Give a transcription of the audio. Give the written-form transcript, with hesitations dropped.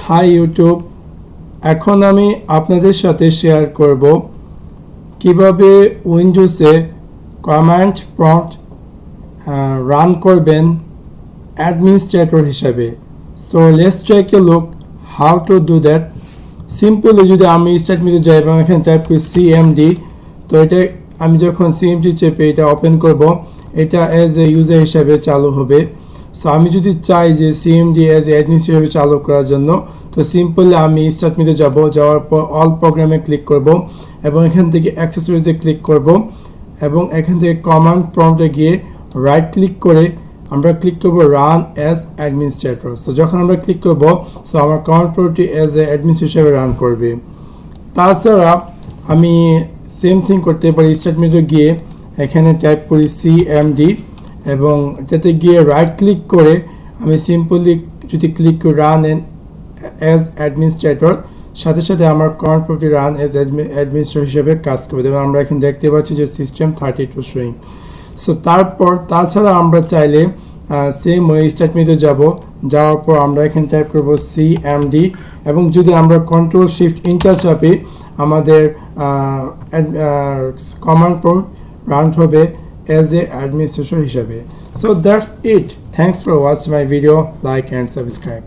High YouTube, এখন আমি আপনাদের সাথে শেয়ার করব কিভাবে উইন্ডোজে কমান্ড প্রম্পট রান করবেন অ্যাডমিনিস্ট্রেটর হিসাবে। So let's take a look how to do that. Simply যদি আমি স্টার্ট মেনুতে যাই এবং এখানে টাইপ করি সিএমডি, তো এটা আমি যখন সিএমডি চেপে এটা ওপেন করব, এটা অ্যাজ এ ইউজার হিসাবে চালু হবে। সো আমি যদি চাই যে সিএমডি অ্যাজ এ অ্যাডমিনিস্ট্রেটর হিসেবে চালু করার জন্য, তো সিম্পলি আমি স্টার্ট মেনুতে যাওয়ার পর অল প্রোগ্রামে ক্লিক করব এবং এখান থেকে অ্যাক্সেসরিজে ক্লিক করব এবং এখান থেকে কমান্ড প্রম্পটে গিয়ে রাইট ক্লিক করে আমরা ক্লিক করব রান অ্যাজ অ্যাডমিনিস্ট্রেটর। সো যখন আমরা ক্লিক করব, সো আমার কমান্ড প্রম্পটটি অ্যাজ এ অ্যাডমিনিস্ট্রেটর হিসেবে রান করবে। তাছাড়া আমি সেম থিং করতে পারি, স্টার্ট মেনুতে গিয়ে এখানে টাইপ করি সিএমডি এবং এটাতে গিয়ে রাইট ক্লিক করে আমি সিম্পলি যদি ক্লিক করি রান অ্যাজ অ্যাডমিনিস্ট্রেটর, সাথে সাথে আমার কমান্ড প্রম্পটটি রান অ্যাজ অ্যাডমিনিস্ট্রেটর হিসেবে কাজ করবে এবং আমরা এখানে দেখতে পাচ্ছি যে সিস্টেম 32 শোয়িং। সো তাছাড়া আমরা চাইলে সেম ওই স্টার্ট মেনুতে যাওয়ার পর আমরা এখানে টাইপ করব সিএমডি এবং যদি আমরা কন্ট্রোল শিফট ইন্টার চাপি আমাদের কমান্ড প্রম্পট রান হবে as a administrator হিসাবে। So that's it. Thanks for watching my video. Like and subscribe.